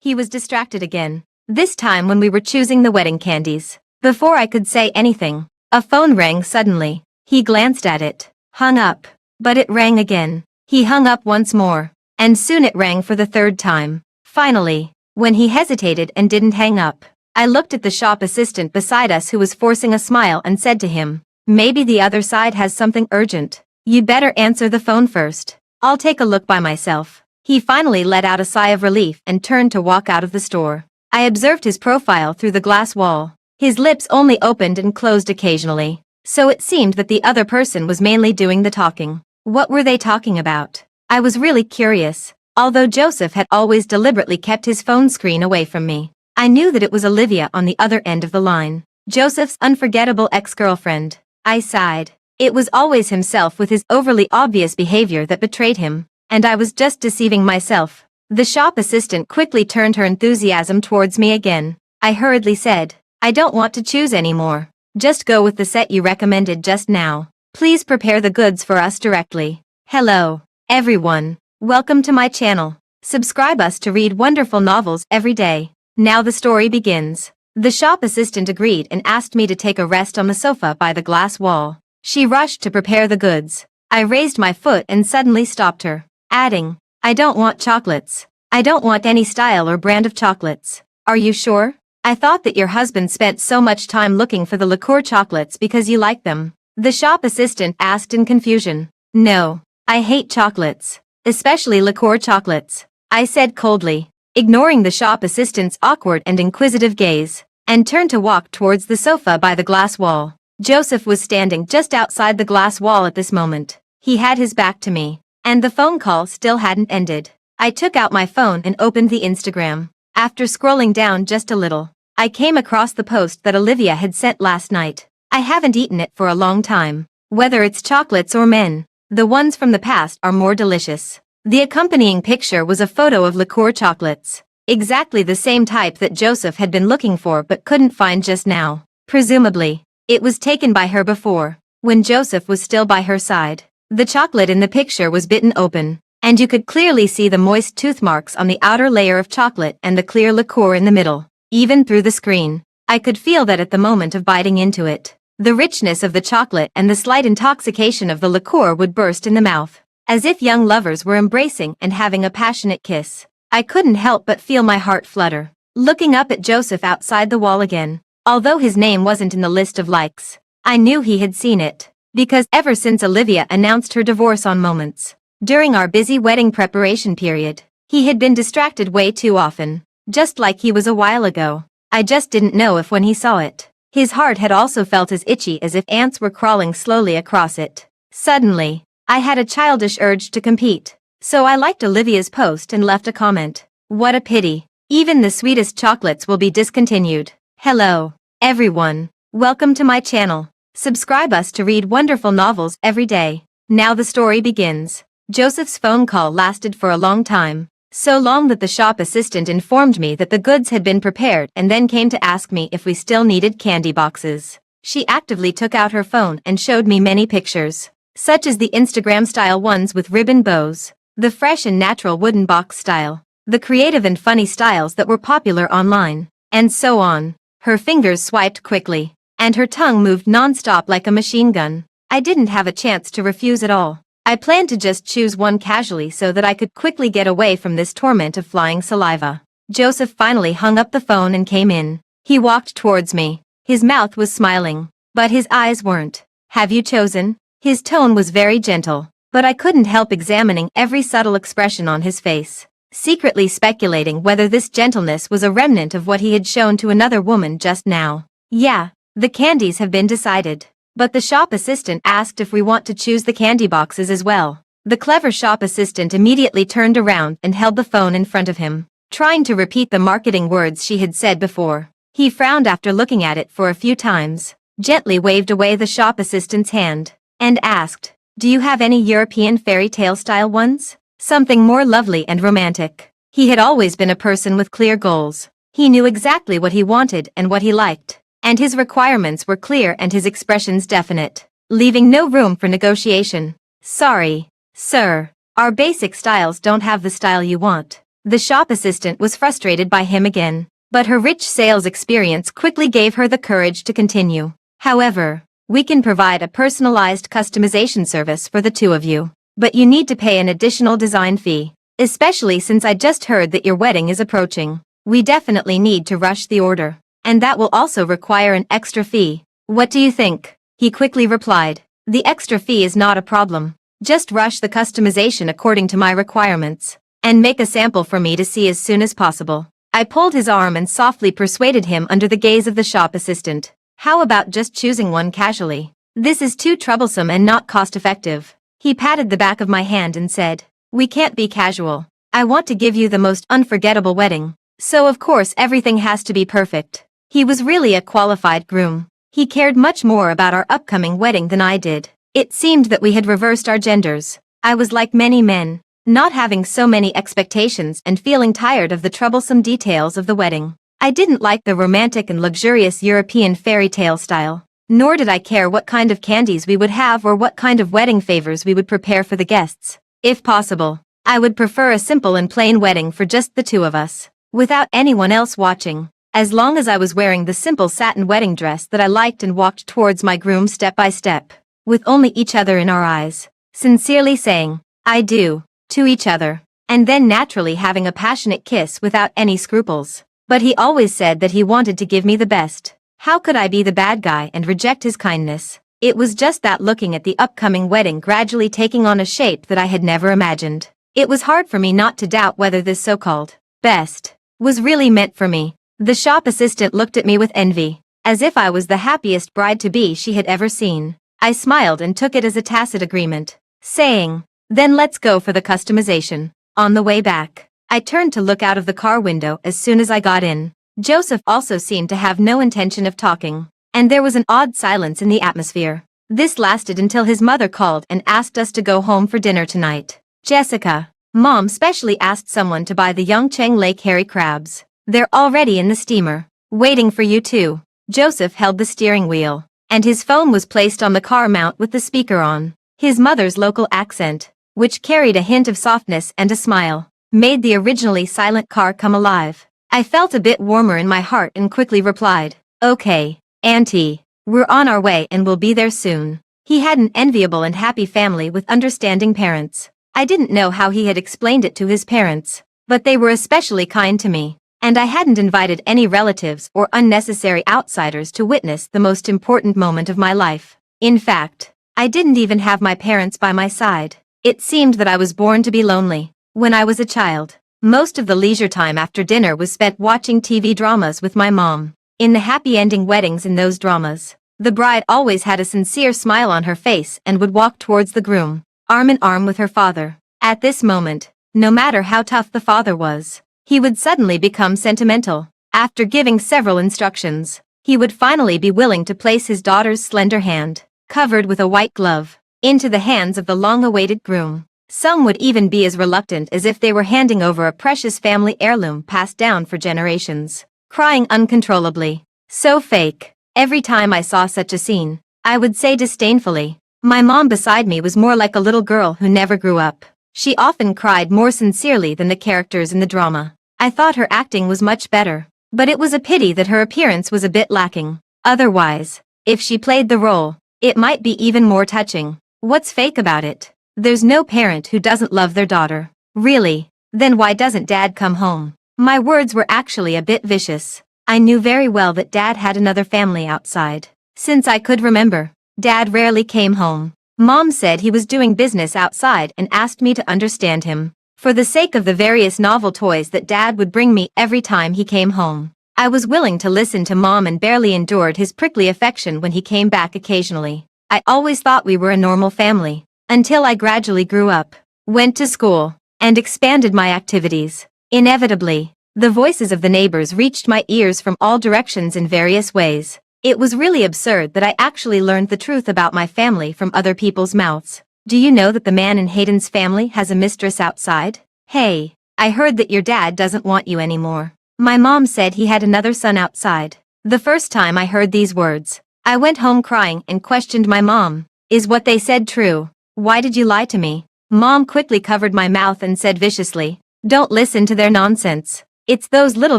He was distracted again. This time when we were choosing the wedding candies. Before I could say anything, a phone rang suddenly. He glanced at it, hung up. But it rang again. He hung up once more. And soon it rang for the third time. Finally, when he hesitated and didn't hang up, I looked at the shop assistant beside us who was forcing a smile and said to him, "Maybe the other side has something urgent. You better answer the phone first. I'll take a look by myself." He finally let out a sigh of relief and turned to walk out of the store. I observed his profile through the glass wall. His lips only opened and closed occasionally, so it seemed that the other person was mainly doing the talking. What were they talking about? I was really curious. Although Joseph had always deliberately kept his phone screen away from me, I knew that it was Olivia on the other end of the line. Joseph's unforgettable ex-girlfriend. I sighed. It was always himself with his overly obvious behavior that betrayed him, and I was just deceiving myself. The shop assistant quickly turned her enthusiasm towards me again. I hurriedly said, "I don't want to choose anymore. Just go with the set you recommended just now. Please prepare the goods for us directly." Hello, everyone. Welcome to my channel. Subscribe us to read wonderful novels every day. Now the story begins. The shop assistant agreed and asked me to take a rest on the sofa by the glass wall. She rushed to prepare the goods. I raised my foot and suddenly stopped her, adding, "I don't want chocolates. I don't want any style or brand of chocolates." "Are you sure? I thought that your husband spent so much time looking for the liqueur chocolates because you like them," the shop assistant asked in confusion. "No, I hate chocolates, especially liqueur chocolates," I said coldly, ignoring the shop assistant's awkward and inquisitive gaze, and turned to walk towards the sofa by the glass wall. Joseph was standing just outside the glass wall at this moment. He had his back to me, and the phone call still hadn't ended. I took out my phone and opened the Instagram. After scrolling down just a little, I came across the post that Olivia had sent last night. I haven't eaten it for a long time. Whether it's chocolates or men, the ones from the past are more delicious. The accompanying picture was a photo of liqueur chocolates, exactly the same type that Joseph had been looking for but couldn't find just now. Presumably, it was taken by her before, when Joseph was still by her side. The chocolate in the picture was bitten open, and you could clearly see the moist tooth marks on the outer layer of chocolate and the clear liqueur in the middle. Even through the screen, I could feel that at the moment of biting into it, the richness of the chocolate and the slight intoxication of the liqueur would burst in the mouth, as if young lovers were embracing and having a passionate kiss. I couldn't help but feel my heart flutter, looking up at Joseph outside the wall again. Although his name wasn't in the list of likes, I knew he had seen it, because ever since Olivia announced her divorce on Moments, during our busy wedding preparation period, he had been distracted way too often, just like he was a while ago. I just didn't know if when he saw it, his heart had also felt as itchy as if ants were crawling slowly across it. Suddenly, I had a childish urge to compete, so I liked Olivia's post and left a comment. "What a pity. Even the sweetest chocolates will be discontinued." Hello, everyone. Welcome to my channel. Subscribe us to read wonderful novels every day. Now the story begins. Joseph's phone call lasted for a long time, so long that the shop assistant informed me that the goods had been prepared and then came to ask me if we still needed candy boxes. She actively took out her phone and showed me many pictures, such as the Instagram-style ones with ribbon bows, the fresh and natural wooden box style, the creative and funny styles that were popular online, and so on. Her fingers swiped quickly, and her tongue moved non-stop like a machine gun. I didn't have a chance to refuse at all. I planned to just choose one casually so that I could quickly get away from this torment of flying saliva. Joseph finally hung up the phone and came in. He walked towards me. His mouth was smiling, but his eyes weren't. "Have you chosen?" His tone was very gentle, but I couldn't help examining every subtle expression on his face, secretly speculating whether this gentleness was a remnant of what he had shown to another woman just now. "Yeah, the candies have been decided. But the shop assistant asked if we want to choose the candy boxes as well." The clever shop assistant immediately turned around and held the phone in front of him, trying to repeat the marketing words she had said before. He frowned after looking at it for a few times, gently waved away the shop assistant's hand, and asked, "Do you have any European fairy tale style ones? Something more lovely and romantic." He had always been a person with clear goals. He knew exactly what he wanted and what he liked, and his requirements were clear and his expressions definite, leaving no room for negotiation. "Sorry, sir. Our basic styles don't have the style you want. The shop assistant was frustrated by him again, but her rich sales experience quickly gave her the courage to continue. However, we can provide a personalized customization service for the two of you, but you need to pay an additional design fee, especially since I just heard that your wedding is approaching. We definitely need to rush the order, and that will also require an extra fee. What do you think? He quickly replied. The extra fee is not a problem. Just rush the customization according to my requirements, and make a sample for me to see as soon as possible. I pulled his arm and softly persuaded him under the gaze of the shop assistant. How about just choosing one casually? This is too troublesome and not cost-effective. He patted the back of my hand and said, we can't be casual. I want to give you the most unforgettable wedding. So of course everything has to be perfect. He was really a qualified groom. He cared much more about our upcoming wedding than I did. It seemed that we had reversed our genders. I was like many men, not having so many expectations and feeling tired of the troublesome details of the wedding. I didn't like the romantic and luxurious European fairy tale style, nor did I care what kind of candies we would have or what kind of wedding favors we would prepare for the guests. If possible, I would prefer a simple and plain wedding for just the two of us, without anyone else watching, as long as I was wearing the simple satin wedding dress that I liked and walked towards my groom step by step, with only each other in our eyes, sincerely saying, I do, to each other, and then naturally having a passionate kiss without any scruples. But he always said that he wanted to give me the best. How could I be the bad guy and reject his kindness? It was just that looking at the upcoming wedding gradually taking on a shape that I had never imagined. It was hard for me not to doubt whether this so-called best was really meant for me. The shop assistant looked at me with envy, as if I was the happiest bride-to-be she had ever seen. I smiled and took it as a tacit agreement, saying, then let's go for the customization. On the way back, I turned to look out of the car window as soon as I got in. Joseph also seemed to have no intention of talking, and there was an odd silence in the atmosphere. This lasted until his mother called and asked us to go home for dinner tonight. Jessica, Mom specially asked someone to buy the Yongcheng Lake Harry crabs. They're already in the steamer, waiting for you too. Joseph held the steering wheel, and his phone was placed on the car mount with the speaker on. His mother's local accent, which carried a hint of softness and a smile, made the originally silent car come alive. I felt a bit warmer in my heart and quickly replied, okay, Auntie, we're on our way and we'll be there soon. He had an enviable and happy family with understanding parents. I didn't know how he had explained it to his parents, but they were especially kind to me, and I hadn't invited any relatives or unnecessary outsiders to witness the most important moment of my life. In fact, I didn't even have my parents by my side. It seemed that I was born to be lonely. When I was a child, most of the leisure time after dinner was spent watching TV dramas with my mom. In the happy ending weddings in those dramas, the bride always had a sincere smile on her face and would walk towards the groom, arm in arm with her father. At this moment, no matter how tough the father was, he would suddenly become sentimental. After giving several instructions, he would finally be willing to place his daughter's slender hand, covered with a white glove, into the hands of the long-awaited groom. Some would even be as reluctant as if they were handing over a precious family heirloom passed down for generations, crying uncontrollably. So fake. Every time I saw such a scene, I would say disdainfully, my mom beside me was more like a little girl who never grew up. She often cried more sincerely than the characters in the drama. I thought her acting was much better, but it was a pity that her appearance was a bit lacking. Otherwise, if she played the role, it might be even more touching. What's fake about it? There's no parent who doesn't love their daughter. Really? Then why doesn't Dad come home? My words were actually a bit vicious. I knew very well that Dad had another family outside. Since I could remember, Dad rarely came home. Mom said he was doing business outside and asked me to understand him, for the sake of the various novel toys that Dad would bring me every time he came home. I was willing to listen to Mom and barely endured his prickly affection when he came back occasionally. I always thought we were a normal family, until I gradually grew up, went to school, and expanded my activities. Inevitably, the voices of the neighbors reached my ears from all directions in various ways. It was really absurd that I actually learned the truth about my family from other people's mouths. Do you know that the man in Hayden's family has a mistress outside? Hey, I heard that your dad doesn't want you anymore. My mom said he had another son outside. The first time I heard these words, I went home crying and questioned my mom. Is what they said true? Why did you lie to me? Mom quickly covered my mouth and said viciously, Don't listen to their nonsense. It's those little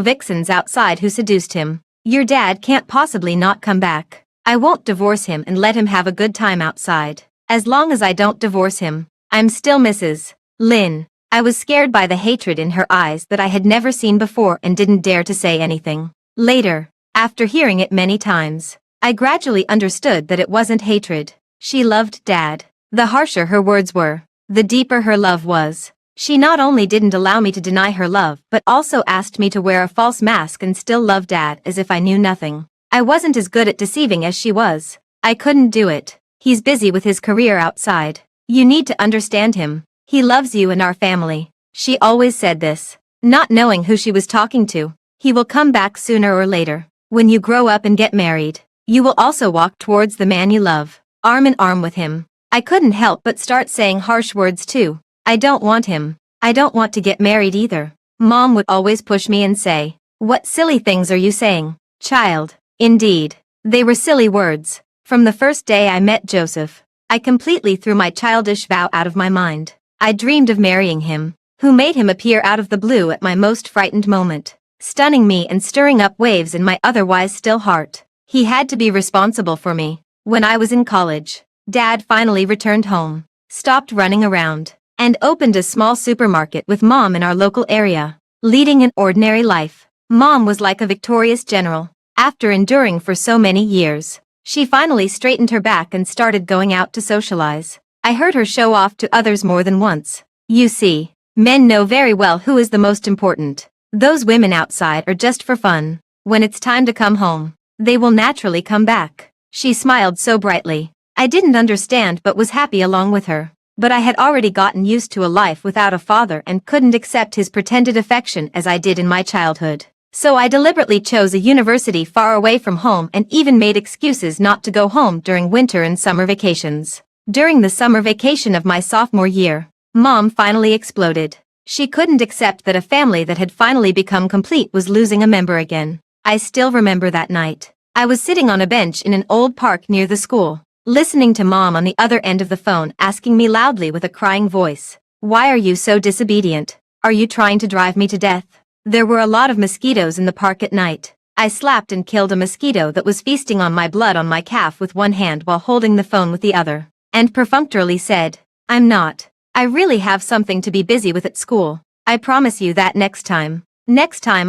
vixens outside who seduced him. Your dad can't possibly not come back. I won't divorce him and let him have a good time outside. As long as I don't divorce him, I'm still Mrs. Lin. I was scared by the hatred in her eyes that I had never seen before and didn't dare to say anything. Later, after hearing it many times, I gradually understood that it wasn't hatred. She loved Dad. The harsher her words were, the deeper her love was. She not only didn't allow me to deny her love but also asked me to wear a false mask and still love Dad as if I knew nothing. I wasn't as good at deceiving as she was. I couldn't do it. He's busy with his career outside. You need to understand him. He loves you and our family. She always said this, not knowing who she was talking to. He will come back sooner or later. When you grow up and get married, you will also walk towards the man you love, arm in arm with him. I couldn't help but start saying harsh words too. I don't want him. I don't want to get married either. Mom would always push me and say, "What silly things are you saying, child?" Indeed, they were silly words. From the first day I met Joseph, I completely threw my childish vow out of my mind. I dreamed of marrying him, who made him appear out of the blue at my most frightened moment, stunning me and stirring up waves in my otherwise still heart. He had to be responsible for me. When I was in college, Dad finally returned home, stopped running around, and opened a small supermarket with Mom in our local area. Leading an ordinary life, Mom was like a victorious general. After enduring for so many years, she finally straightened her back and started going out to socialize. I heard her show off to others more than once. You see, men know very well who is the most important. Those women outside are just for fun. When it's time to come home, they will naturally come back. She smiled so brightly. I didn't understand but was happy along with her. But I had already gotten used to a life without a father and couldn't accept his pretended affection as I did in my childhood. So I deliberately chose a university far away from home and even made excuses not to go home during winter and summer vacations. During the summer vacation of my sophomore year, Mom finally exploded. She couldn't accept that a family that had finally become complete was losing a member again. I still remember that night. I was sitting on a bench in an old park near the school, listening to Mom on the other end of the phone asking me loudly with a crying voice, "Why are you so disobedient? Are you trying to drive me to death?" There were a lot of mosquitoes in the park at night. I slapped and killed a mosquito that was feasting on my blood on my calf with one hand while holding the phone with the other, and perfunctorily said, "I'm not. I really have something to be busy with at school. I promise you that next time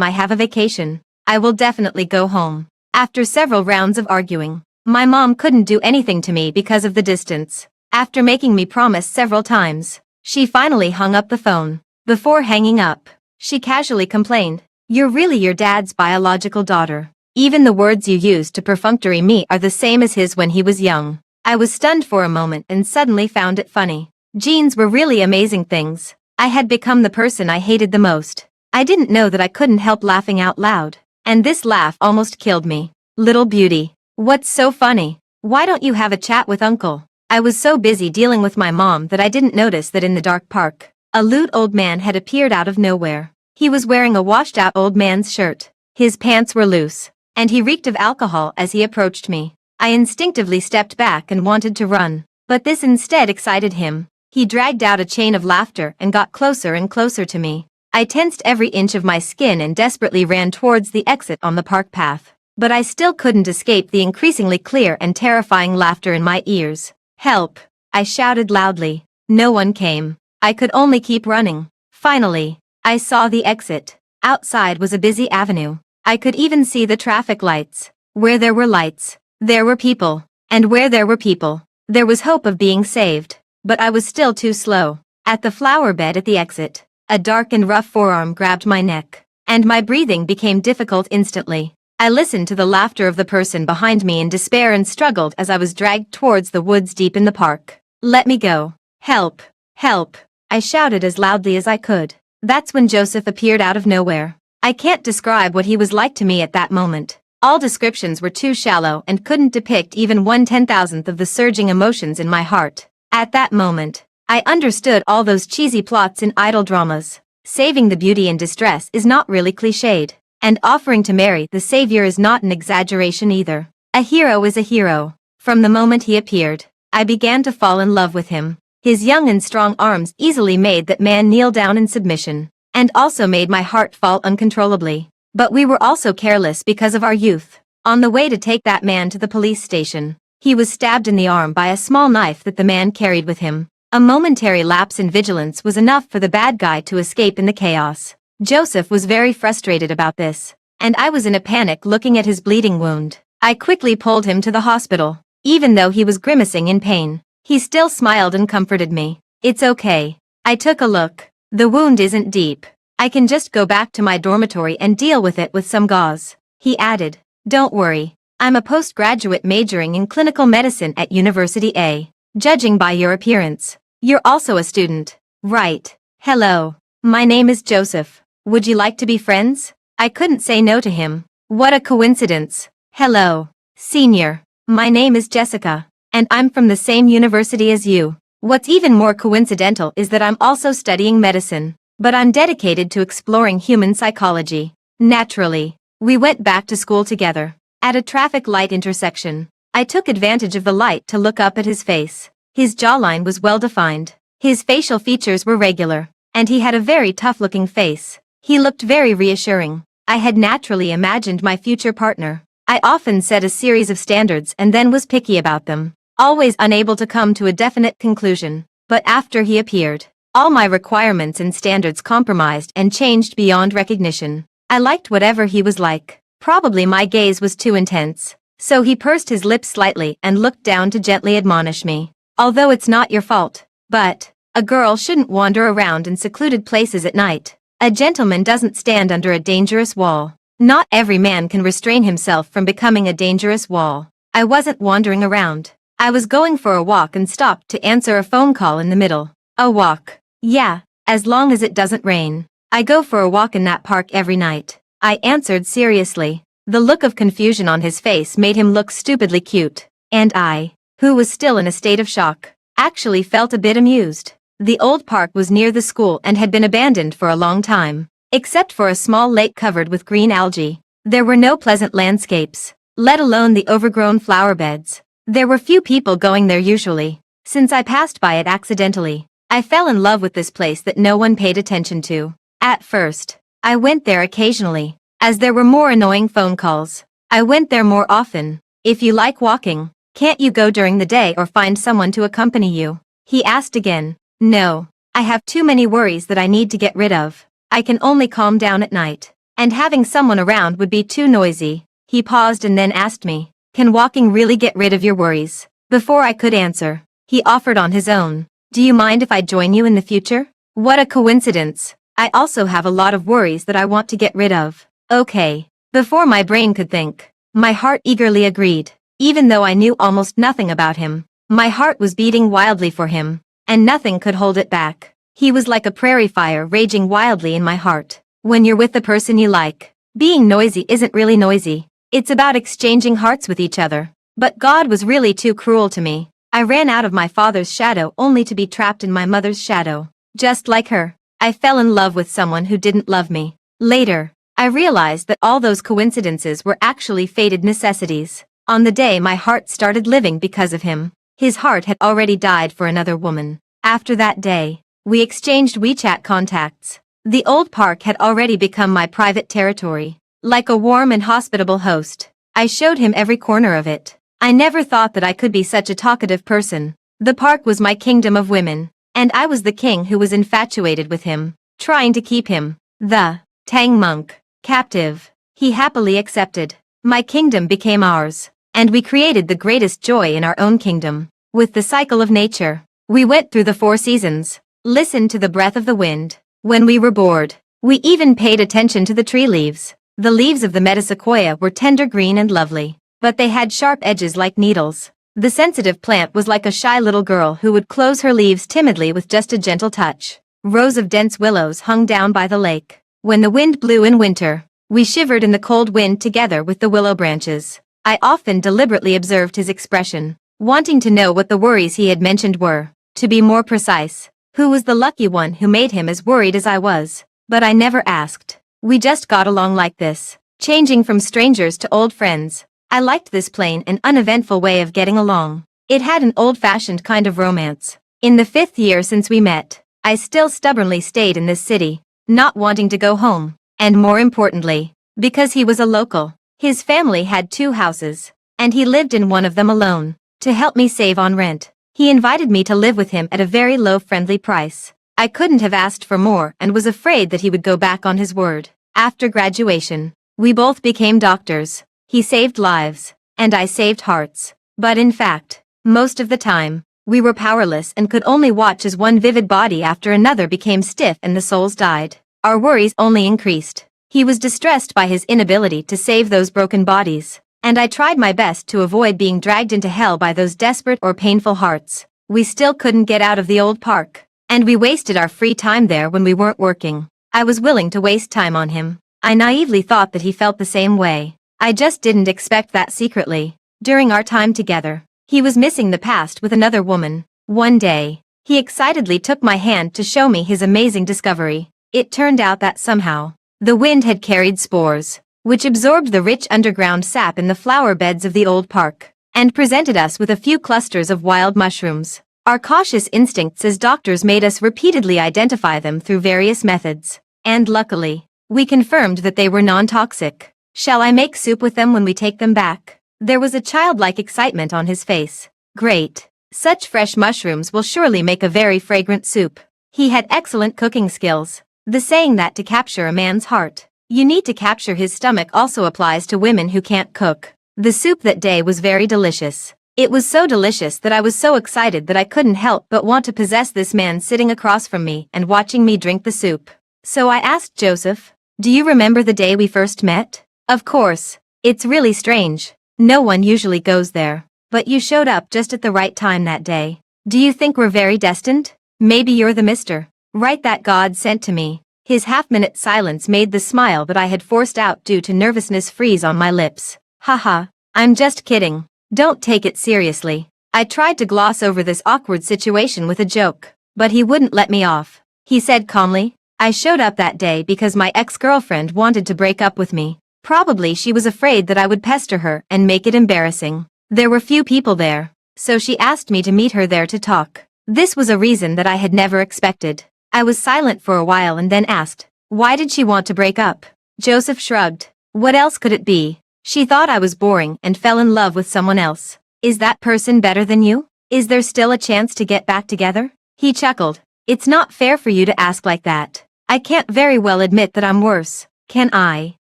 I have a vacation, I will definitely go home." After several rounds of arguing, my mom couldn't do anything to me because of the distance. After making me promise several times, she finally hung up the phone. Before hanging up, she casually complained, "You're really your dad's biological daughter. Even the words you use to perfunctory me are the same as his when he was young." I was stunned for a moment and suddenly found it funny. Genes were really amazing things. I had become the person I hated the most. I didn't know that I couldn't help laughing out loud. And this laugh almost killed me. "Little beauty. What's so funny? Why don't you have a chat with Uncle?" I was so busy dealing with my mom that I didn't notice that in the dark park, a lewd old man had appeared out of nowhere. He was wearing a washed-out old man's shirt. His pants were loose, and he reeked of alcohol as he approached me. I instinctively stepped back and wanted to run, but this instead excited him. He dragged out a chain of laughter and got closer and closer to me. I tensed every inch of my skin and desperately ran towards the exit on the park path. But I still couldn't escape the increasingly clear and terrifying laughter in my ears. "Help!" I shouted loudly. No one came. I could only keep running. Finally, I saw the exit. Outside was a busy avenue. I could even see the traffic lights. Where there were lights, there were people. And where there were people, there was hope of being saved. But I was still too slow. At the flower bed at the exit, a dark and rough forearm grabbed my neck, and my breathing became difficult instantly. I listened to the laughter of the person behind me in despair and struggled as I was dragged towards the woods deep in the park. "Let me go. Help! Help!" I shouted as loudly as I could. That's when Joseph appeared out of nowhere. I can't describe what he was like to me at that moment. All descriptions were too shallow and couldn't depict even 1/10,000th of the surging emotions in my heart. At that moment, I understood all those cheesy plots in idol dramas. Saving the beauty in distress is not really cliched, and offering to marry the savior is not an exaggeration either. A hero is a hero. From the moment he appeared, I began to fall in love with him. His young and strong arms easily made that man kneel down in submission. and also made my heart fall uncontrollably. But we were also careless because of our youth. On the way to take that man to the police station, he was stabbed in the arm by a small knife that the man carried with him. A momentary lapse in vigilance was enough for the bad guy to escape in the chaos. Joseph was very frustrated about this, and I was in a panic looking at his bleeding wound. I quickly pulled him to the hospital. Even though he was grimacing in pain, he still smiled and comforted me. "It's okay." I took a look. "The wound isn't deep. I can just go back to my dormitory and deal with it with some gauze." He added, "Don't worry. I'm a postgraduate majoring in clinical medicine at University A. Judging by your appearance, you're also a student, right?" "Hello. My name is Joseph. Would you like to be friends?" I couldn't say no to him. What a coincidence. "Hello, senior. My name is Jessica, and I'm from the same university as you. What's even more coincidental is that I'm also studying medicine, but I'm dedicated to exploring human psychology." Naturally, we went back to school together. At a traffic light intersection, I took advantage of the light to look up at his face. His jawline was well defined, his facial features were regular, and he had a very tough-looking face. He looked very reassuring. I had naturally imagined my future partner. I often set a series of standards and then was picky about them, always unable to come to a definite conclusion. But after he appeared, all my requirements and standards compromised and changed beyond recognition. I liked whatever he was like. Probably my gaze was too intense, so he pursed his lips slightly and looked down to gently admonish me. "Although it's not your fault, but a girl shouldn't wander around in secluded places at night. A gentleman doesn't stand under a dangerous wall. Not every man can restrain himself from becoming a dangerous wall." I wasn't wandering around. I was going for a walk and stopped to answer a phone call in the middle. "A walk? Yeah, as long as it doesn't rain. I go for a walk in that park every night," I answered seriously. The look of confusion on his face made him look stupidly cute, and I, who was still in a state of shock, actually felt a bit amused. The old park was near the school and had been abandoned for a long time. Except for a small lake covered with green algae, there were no pleasant landscapes, let alone the overgrown flower beds. There were few people going there usually. Since I passed by it accidentally, I fell in love with this place that no one paid attention to. At first, I went there occasionally, as there were more annoying phone calls. I went there more often. "If you like walking, can't you go during the day or find someone to accompany you?" he asked again. "No, I have too many worries that I need to get rid of. I can only calm down at night, and having someone around would be too noisy." He paused and then asked me, "Can walking really get rid of your worries?" Before I could answer, he offered on his own, "Do you mind if I join you in the future?" What a coincidence. I also have a lot of worries that I want to get rid of. Okay. Before my brain could think, my heart eagerly agreed. Even though I knew almost nothing about him, my heart was beating wildly for him, and nothing could hold it back. He was like a prairie fire raging wildly in my heart. When you're with the person you like, being noisy isn't really noisy. It's about exchanging hearts with each other. But God was really too cruel to me. I ran out of my father's shadow only to be trapped in my mother's shadow. Just like her, I fell in love with someone who didn't love me. Later, I realized that all those coincidences were actually fated necessities. On the day my heart started living because of him, his heart had already died for another woman. After that day, we exchanged WeChat contacts. The old park had already become my private territory. Like a warm and hospitable host, I showed him every corner of it. I never thought that I could be such a talkative person. The park was my kingdom of women, and I was the king who was infatuated with him, trying to keep him, the Tang monk, captive. He happily accepted. My kingdom became ours, and we created the greatest joy in our own kingdom. With the cycle of nature, we went through the 4 seasons. Listened to the breath of the wind. When we were bored, we even paid attention to the tree leaves. The leaves of the metasequoia were tender green and lovely, but they had sharp edges like needles. The sensitive plant was like a shy little girl who would close her leaves timidly with just a gentle touch. Rows of dense willows hung down by the lake. When the wind blew in winter, we shivered in the cold wind together with the willow branches. I often deliberately observed his expression, wanting to know what the worries he had mentioned were. To be more precise, who was the lucky one who made him as worried as I was? But I never asked. We just got along like this, changing from strangers to old friends. I liked this plain and uneventful way of getting along. It had an old-fashioned kind of romance. In the 5th year since we met, I still stubbornly stayed in this city. not wanting to go home, and more importantly, because he was a local. His family had 2 houses, and he lived in one of them alone. To help me save on rent, he invited me to live with him at a very low friendly price. I couldn't have asked for more and was afraid that he would go back on his word. After graduation, we both became doctors. He saved lives, and I saved hearts. But in fact, most of the time, we were powerless and could only watch as one vivid body after another became stiff and the souls died. Our worries only increased. He was distressed by his inability to save those broken bodies, and I tried my best to avoid being dragged into hell by those desperate or painful hearts. We still couldn't get out of the old park, and we wasted our free time there when we weren't working. I was willing to waste time on him. I naively thought that he felt the same way. I just didn't expect that secretly. During our time together, he was missing the past with another woman. One day, he excitedly took my hand to show me his amazing discovery. It turned out that somehow, the wind had carried spores, which absorbed the rich underground sap in the flower beds of the old park, and presented us with a few clusters of wild mushrooms. Our cautious instincts as doctors made us repeatedly identify them through various methods, and luckily, we confirmed that they were non-toxic. Shall I make soup with them when we take them back? There was a childlike excitement on his face. Great. Such fresh mushrooms will surely make a very fragrant soup. He had excellent cooking skills. The saying that to capture a man's heart, you need to capture his stomach also applies to women who can't cook. The soup that day was very delicious. It was so delicious that I was so excited that I couldn't help but want to possess this man sitting across from me and watching me drink the soup. So I asked Joseph, "Do you remember the day we first met?" "Of course. It's really strange. No one usually goes there. But you showed up just at the right time that day. Do you think we're very destined? Maybe you're the Mr. Right that God sent to me." His half-minute silence made the smile that I had forced out due to nervousness freeze on my lips. Haha, I'm just kidding. Don't take it seriously. I tried to gloss over this awkward situation with a joke, but he wouldn't let me off. He said calmly, "I showed up that day because my ex-girlfriend wanted to break up with me. Probably she was afraid that I would pester her and make it embarrassing. There were few people there, so she asked me to meet her there to talk." This was a reason that I had never expected. I was silent for a while and then asked, "Why did she want to break up?" Joseph shrugged. "What else could it be? She thought I was boring and fell in love with someone else. Is that person better than you? Is there still a chance to get back together?" He chuckled. "It's not fair for you to ask like that. I can't very well admit that I'm worse, can I?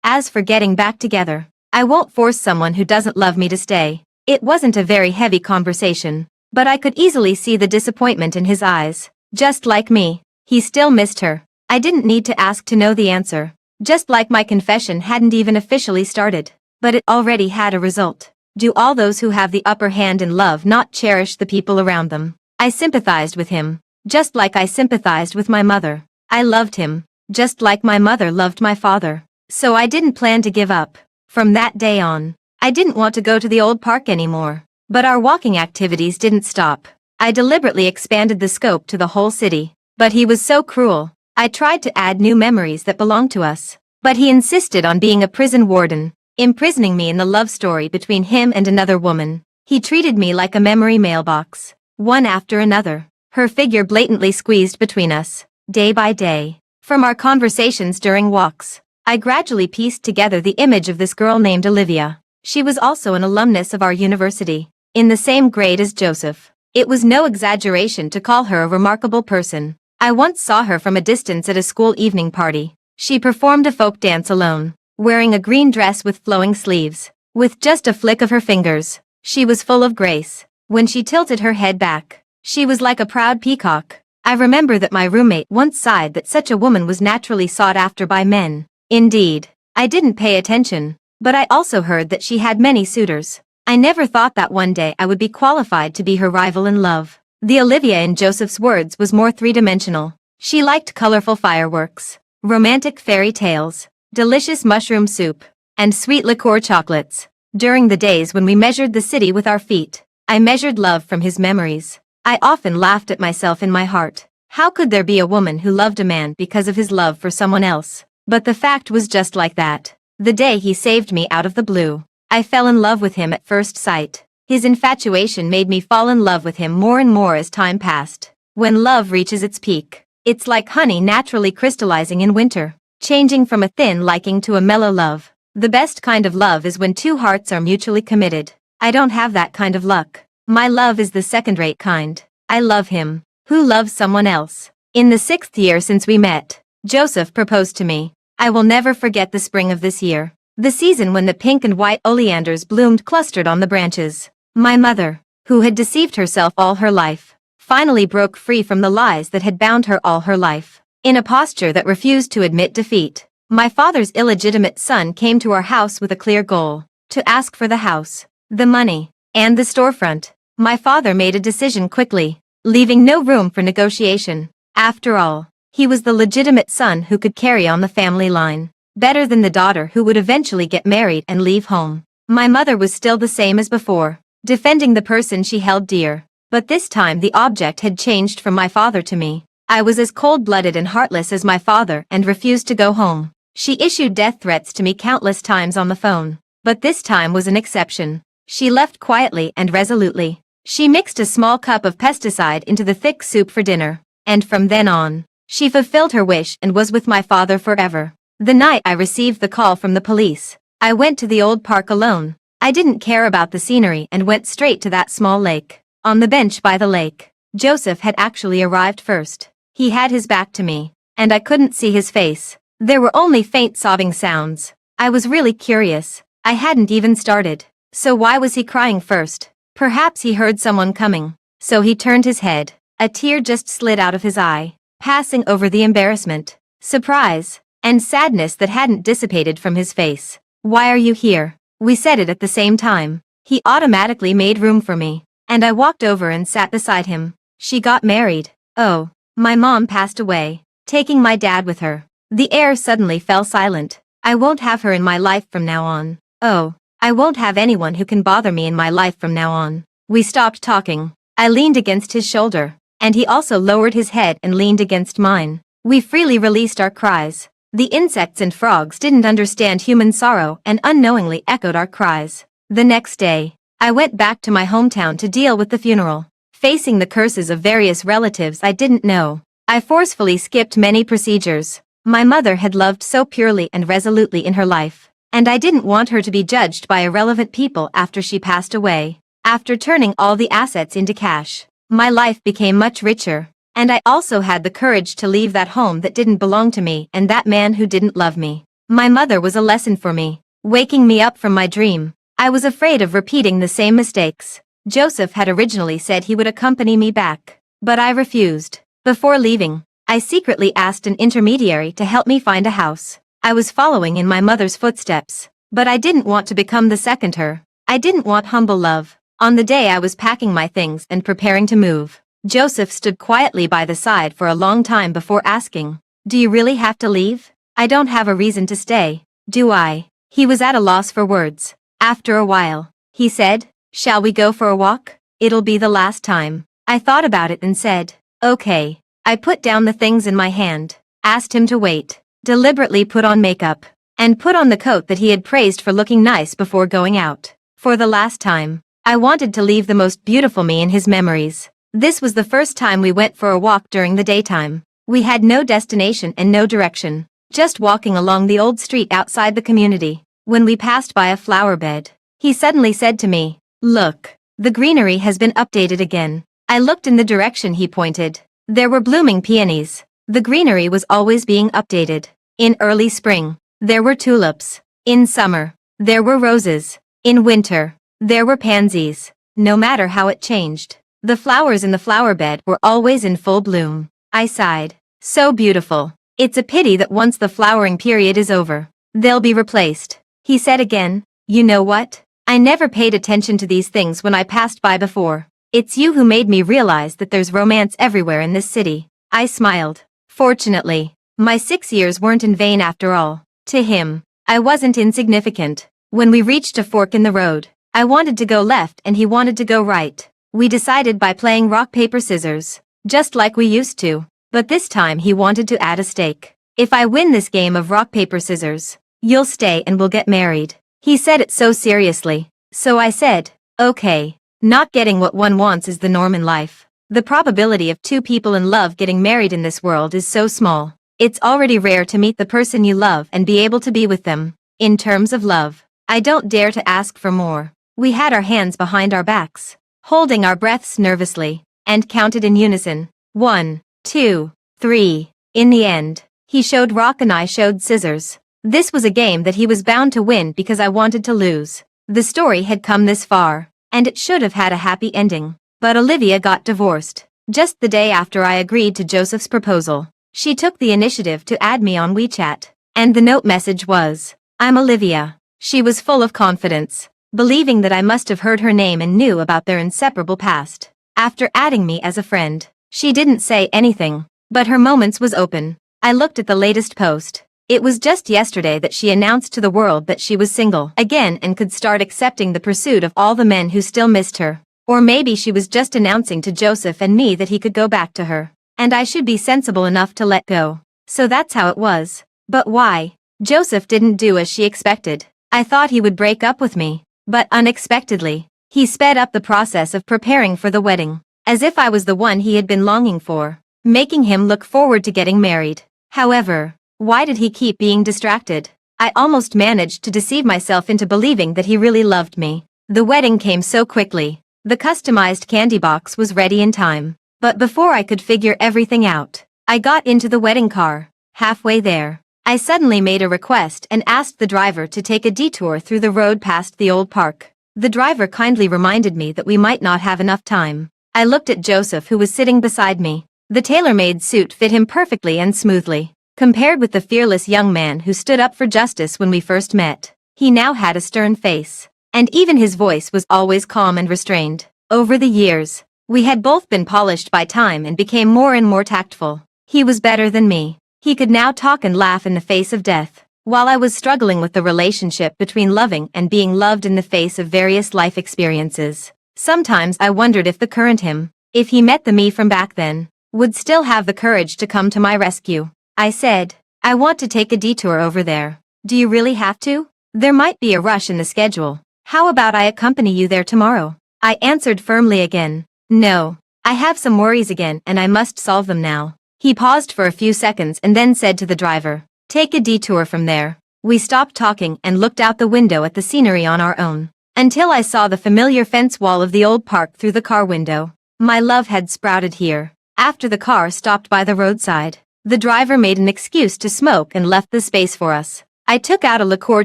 As for getting back together, I won't force someone who doesn't love me to stay." It wasn't a very heavy conversation, but I could easily see the disappointment in his eyes. Just like me, he still missed her. I didn't need to ask to know the answer. Just like my confession hadn't even officially started, but it already had a result. Do all those who have the upper hand in love not cherish the people around them? I sympathized with him, just like I sympathized with my mother. I loved him, just like my mother loved my father. So I didn't plan to give up. From that day on, I didn't want to go to the old park anymore. But our walking activities didn't stop. I deliberately expanded the scope to the whole city. But he was so cruel. I tried to add new memories that belonged to us. But he insisted on being a prison warden, imprisoning me in the love story between him and another woman. He treated me like a memory mailbox, one after another. Her figure blatantly squeezed between us, day by day. From our conversations during walks, I gradually pieced together the image of this girl named Olivia. She was also an alumnus of our university, in the same grade as Joseph. It was no exaggeration to call her a remarkable person. I once saw her from a distance at a school evening party. She performed a folk dance alone, wearing a green dress with flowing sleeves. With just a flick of her fingers, she was full of grace. When she tilted her head back, she was like a proud peacock. I remember that my roommate once sighed that such a woman was naturally sought after by men. Indeed, I didn't pay attention, but I also heard that she had many suitors. I never thought that one day I would be qualified to be her rival in love. The Olivia in Joseph's words was more three-dimensional. She liked colorful fireworks, romantic fairy tales, delicious mushroom soup, and sweet liqueur chocolates. During the days when we measured the city with our feet, I measured love from his memories. I often laughed at myself in my heart. How could there be a woman who loved a man because of his love for someone else? But the fact was just like that. The day he saved me out of the blue, I fell in love with him at first sight. His infatuation made me fall in love with him more and more as time passed. When love reaches its peak, It's like honey naturally crystallizing in winter, changing from a thin liking to a mellow love. The best kind of love is when two hearts are mutually committed. I don't have that kind of luck. My love is the second-rate kind. I love him. Who loves someone else? In the 6th year since we met, Joseph proposed to me. I will never forget the spring of this year. The season when the pink and white oleanders bloomed clustered on the branches. My mother, who had deceived herself all her life, finally broke free from the lies that had bound her all her life. In a posture that refused to admit defeat, my father's illegitimate son came to our house with a clear goal: to ask for the house, the money, and the storefront. My father made a decision quickly, leaving no room for negotiation. After all, he was the legitimate son who could carry on the family line, better than the daughter who would eventually get married and leave home. My mother was still the same as before, defending the person she held dear. But this time the object had changed from my father to me. I was as cold-blooded and heartless as my father and refused to go home. She issued death threats to me countless times on the phone. But this time was an exception. She left quietly and resolutely. She mixed a small cup of pesticide into the thick soup for dinner. And from then on, she fulfilled her wish and was with my father forever. The night I received the call from the police, I went to the old park alone. I didn't care about the scenery and went straight to that small lake. On the bench by the lake, Joseph had actually arrived first. He had his back to me, and I couldn't see his face. There were only faint sobbing sounds. I was really curious. I hadn't even started. So why was he crying first? Perhaps he heard someone coming. So he turned his head. A tear just slid out of his eye, passing over the embarrassment, surprise, and sadness that hadn't dissipated from his face. Why are you here? We said it at the same time. He automatically made room for me, and I walked over and sat beside him. She got married. Oh, my mom passed away, taking my dad with her. The air suddenly fell silent. I won't have her in my life from now on. Oh, I won't have anyone who can bother me in my life from now on. We stopped talking. I leaned against his shoulder, and he also lowered his head and leaned against mine. We freely released our cries. The insects and frogs didn't understand human sorrow and unknowingly echoed our cries. The next day, I went back to my hometown to deal with the funeral, facing the curses of various relatives I didn't know. I forcefully skipped many procedures. My mother had loved so purely and resolutely in her life, and I didn't want her to be judged by irrelevant people after she passed away. After turning all the assets into cash, my life became much richer, and I also had the courage to leave that home that didn't belong to me and that man who didn't love me. My mother was a lesson for me, waking me up from my dream. I was afraid of repeating the same mistakes. Joseph had originally said he would accompany me back, but I refused. Before leaving, I secretly asked an intermediary to help me find a house. I was following in my mother's footsteps, but I didn't want to become the second her. I didn't want humble love. On the day I was packing my things and preparing to move, Joseph stood quietly by the side for a long time before asking, "Do you really have to leave?" "I don't have a reason to stay, do I?" He was at a loss for words. After a while, he said, "Shall we go for a walk? It'll be the last time." I thought about it and said, "Okay." I put down the things in my hand, asked him to wait, deliberately put on makeup, and put on the coat that he had praised for looking nice before going out. For the last time, I wanted to leave the most beautiful me in his memories. This was the first time we went for a walk during the daytime. We had no destination and no direction, just walking along the old street outside the community. When we passed by a flower bed, he suddenly said to me, "Look, the greenery has been updated again." I looked in the direction he pointed. There were blooming peonies. The greenery was always being updated. In early spring, there were tulips. In summer, there were roses. In winter, there were pansies. No matter how it changed, the flowers in the flower bed were always in full bloom. I sighed. So beautiful. It's a pity that once the flowering period is over, they'll be replaced. He said again, "You know what? I never paid attention to these things when I passed by before. It's you who made me realize that there's romance everywhere in this city." I smiled. Fortunately, my 6 years weren't in vain after all. To him, I wasn't insignificant. When we reached a fork in the road, I wanted to go left and he wanted to go right. We decided by playing rock paper scissors, just like we used to, but this time he wanted to add a stake. "If I win this game of rock paper scissors, you'll stay and we'll get married." He said it so seriously. So I said, "Okay." Not getting what one wants is the norm in life. The probability of two people in love getting married in this world is so small. It's already rare to meet the person you love and be able to be with them. In terms of love, I don't dare to ask for more. We had our hands behind our backs, holding our breaths nervously, and counted in unison. 1, 2, 3. In the end, he showed rock and I showed scissors. This was a game that he was bound to win because I wanted to lose. The story had come this far, and it should have had a happy ending. But Olivia got divorced, just the day after I agreed to Joseph's proposal. She took the initiative to add me on WeChat, and the note message was, "I'm Olivia." She was full of confidence, believing that I must have heard her name and knew about their inseparable past. After adding me as a friend, she didn't say anything, but her moments was open. I looked at the latest post. It was just yesterday that she announced to the world that she was single again and could start accepting the pursuit of all the men who still missed her. Or maybe she was just announcing to Joseph and me that he could go back to her, and I should be sensible enough to let go. So that's how it was. But why? Joseph didn't do as she expected. I thought he would break up with me, but unexpectedly, he sped up the process of preparing for the wedding, as if I was the one he had been longing for, making him look forward to getting married. However, why did he keep being distracted? I almost managed to deceive myself into believing that he really loved me. The wedding came so quickly. The customized candy box was ready in time. But before I could figure everything out, I got into the wedding car. Halfway there, I suddenly made a request and asked the driver to take a detour through the road past the old park. The driver kindly reminded me that we might not have enough time. I looked at Joseph, who was sitting beside me. The tailor-made suit fit him perfectly and smoothly. Compared with the fearless young man who stood up for justice when we first met, he now had a stern face. And even his voice was always calm and restrained. Over the years, we had both been polished by time and became more and more tactful. He was better than me. He could now talk and laugh in the face of death, while I was struggling with the relationship between loving and being loved in the face of various life experiences. Sometimes I wondered if the current him, if he met the me from back then, would still have the courage to come to my rescue. I said, "I want to take a detour over there. Do you really have to? There might be a rush in the schedule. How about I accompany you there tomorrow?" I answered firmly again. "No, I have some worries again and I must solve them now." He paused for a few seconds and then said to the driver, "Take a detour from there." We stopped talking and looked out the window at the scenery on our own, until I saw the familiar fence wall of the old park through the car window. My love had sprouted here. After the car stopped by the roadside, the driver made an excuse to smoke and left the space for us. I took out a liqueur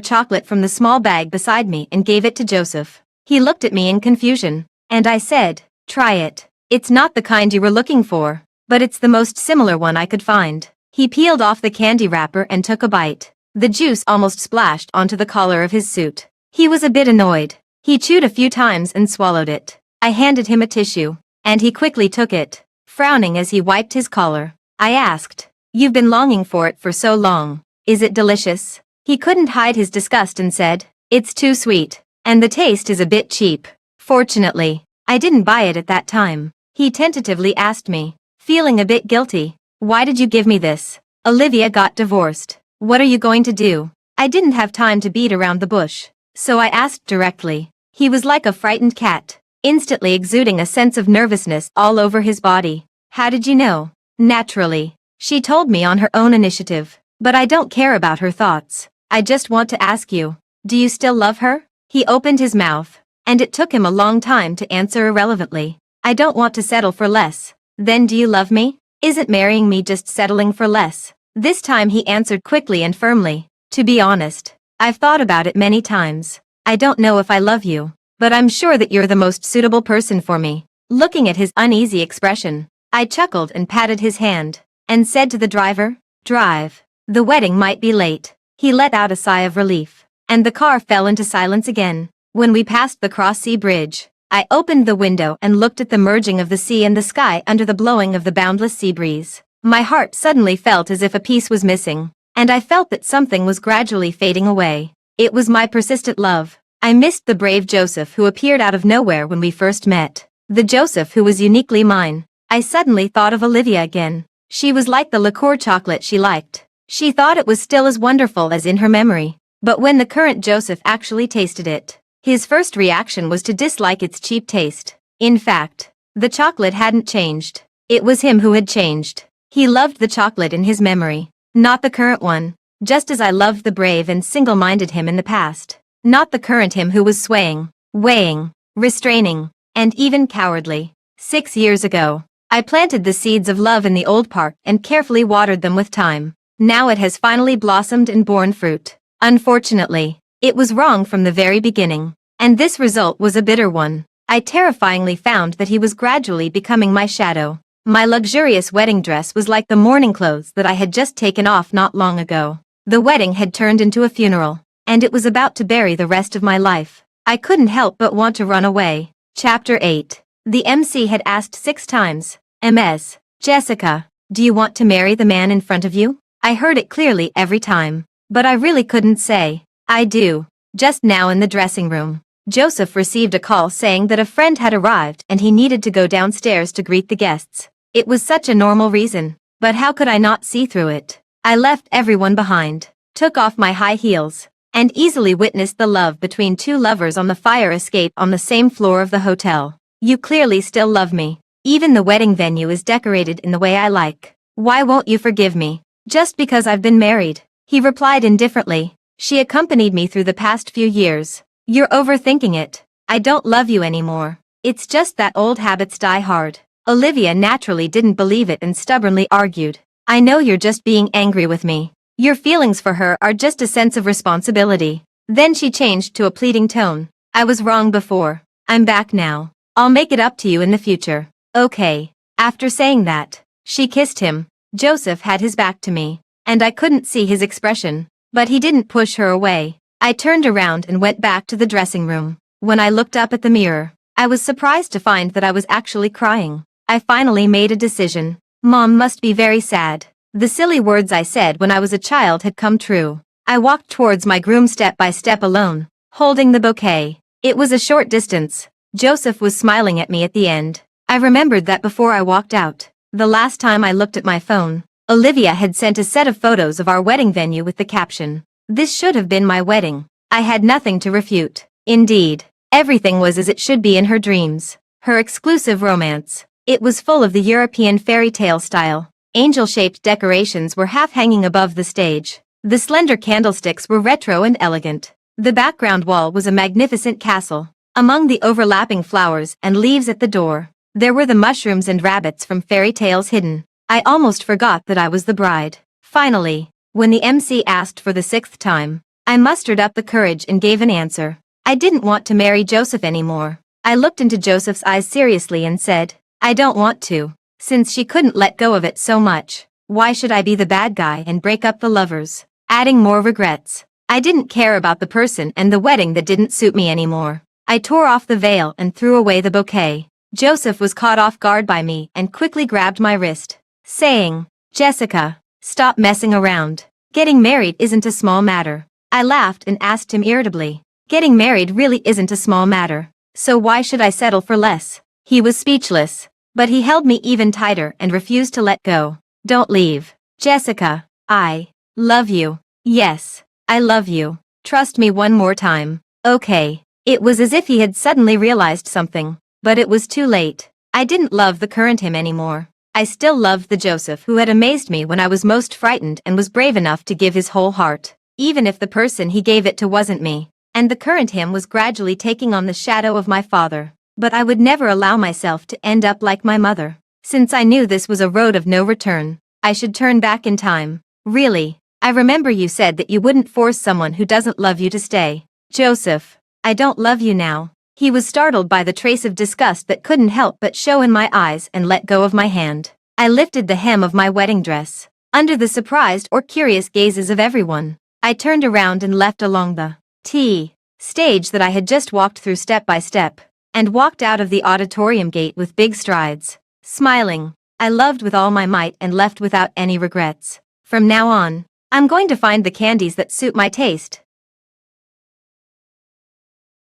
chocolate from the small bag beside me and gave it to Joseph. He looked at me in confusion, and I said, "Try it. It's not the kind you were looking for, but it's the most similar one I could find." He peeled off the candy wrapper and took a bite. The juice almost splashed onto the collar of his suit. He was a bit annoyed. He chewed a few times and swallowed it. I handed him a tissue, and he quickly took it, frowning as he wiped his collar. I asked, "You've been longing for it for so long. Is it delicious?" He couldn't hide his disgust and said, "It's too sweet, and the taste is a bit cheap." Fortunately, I didn't buy it at that time. He tentatively asked me, feeling a bit guilty, "Why did you give me this? Olivia got divorced. What are you going to do?" I didn't have time to beat around the bush, so I asked directly. He was like a frightened cat, instantly exuding a sense of nervousness all over his body. "How did you know?" "Naturally. She told me on her own initiative, but I don't care about her thoughts. I just want to ask you, do you still love her?" He opened his mouth, and it took him a long time to answer irrelevantly. "I don't want to settle for less." "Then do you love me? Isn't marrying me just settling for less?" This time he answered quickly and firmly. "To be honest, I've thought about it many times. I don't know if I love you, but I'm sure that you're the most suitable person for me." Looking at his uneasy expression, I chuckled and patted his hand, and said to the driver, "Drive. The wedding might be late." He let out a sigh of relief, and the car fell into silence again. When we passed the Cross-Sea Bridge, I opened the window and looked at the merging of the sea and the sky under the blowing of the boundless sea breeze. My heart suddenly felt as if a piece was missing, and I felt that something was gradually fading away. It was my persistent love. I missed the brave Joseph who appeared out of nowhere when we first met. The Joseph who was uniquely mine. I suddenly thought of Olivia again. She was like the liqueur chocolate she liked. She thought it was still as wonderful as in her memory. But when the current Joseph actually tasted it, his first reaction was to dislike its cheap taste. In fact, The chocolate hadn't changed. It was him who had changed. He loved the chocolate in his memory, not the current one, just as I loved the brave and single-minded him in the past, not the current him who was swaying, weighing, restraining, and even cowardly. 6 years ago, I planted the seeds of love in the old park and carefully watered them with time. Now it has finally blossomed and borne fruit. Unfortunately, it was wrong from the very beginning, and this result was a bitter one. I terrifyingly found that he was gradually becoming my shadow. My luxurious wedding dress was like the mourning clothes that I had just taken off not long ago. The wedding had turned into a funeral, and it was about to bury the rest of my life. I couldn't help but want to run away. Chapter 8. The MC had asked 6 times, "Ms. Jessica, do you want to marry the man in front of you?" I heard it clearly every time, but I really couldn't say, "I do." Just now in the dressing room, Joseph received a call saying that a friend had arrived and he needed to go downstairs to greet the guests. It was such a normal reason, but how could I not see through it? I left everyone behind, took off my high heels, and easily witnessed the love between 2 lovers on the fire escape on the same floor of the hotel. "You clearly still love me. Even the wedding venue is decorated in the way I like. Why won't you forgive me? Just because I've been married?" He replied indifferently. "She accompanied me through the past few years. You're overthinking it. I don't love you anymore. It's just that old habits die hard." Olivia naturally didn't believe it and stubbornly argued. "I know you're just being angry with me. Your feelings for her are just a sense of responsibility." Then she changed to a pleading tone. "I was wrong before. I'm back now. I'll make it up to you in the future. Okay." After saying that, she kissed him. Joseph had his back to me, and I couldn't see his expression, but he didn't push her away. I turned around and went back to the dressing room. When I looked up at the mirror, I was surprised to find that I was actually crying. I finally made a decision. Mom must be very sad. The silly words I said when I was a child had come true. I walked towards my groom step by step alone, holding the bouquet. It was a short distance. Joseph was smiling at me at the end. I remembered that before I walked out, the last time I looked at my phone, Olivia had sent a set of photos of our wedding venue with the caption, "This should have been my wedding." I had nothing to refute. Indeed, everything was as it should be in her dreams. Her exclusive romance. It was full of the European fairy tale style. Angel-shaped decorations were half hanging above the stage. The slender candlesticks were retro and elegant. The background wall was a magnificent castle. Among the overlapping flowers and leaves at the door, there were the mushrooms and rabbits from fairy tales hidden. I almost forgot that I was the bride. Finally, when the MC asked for the 6th time, I mustered up the courage and gave an answer. I didn't want to marry Joseph anymore. I looked into Joseph's eyes seriously and said, "I don't want to." Since she couldn't let go of it so much, why should I be the bad guy and break up the lovers, adding more regrets? I didn't care about the person and the wedding that didn't suit me anymore. I tore off the veil and threw away the bouquet. Joseph was caught off guard by me and quickly grabbed my wrist, saying, "Jessica, stop messing around. Getting married isn't a small matter." I laughed and asked him irritably, "Getting married really isn't a small matter, so why should I settle for less?" He was speechless, but he held me even tighter and refused to let go. "Don't leave. Jessica, I love you. Yes, I love you. Trust me one more time, okay?" It was as if he had suddenly realized something, but it was too late. I didn't love the current him anymore. I still loved the Joseph who had amazed me when I was most frightened and was brave enough to give his whole heart, even if the person he gave it to wasn't me. And the current him was gradually taking on the shadow of my father. But I would never allow myself to end up like my mother. Since I knew this was a road of no return, I should turn back in time. "Really? I remember you said that you wouldn't force someone who doesn't love you to stay." "Joseph, I don't love you now." He was startled by the trace of disgust that couldn't help but show in my eyes and let go of my hand. I lifted the hem of my wedding dress. Under the surprised or curious gazes of everyone, I turned around and left along the stage that I had just walked through step by step, and walked out of the auditorium gate with big strides. Smiling, I loved with all my might and left without any regrets. From now on, I'm going to find the candies that suit my taste.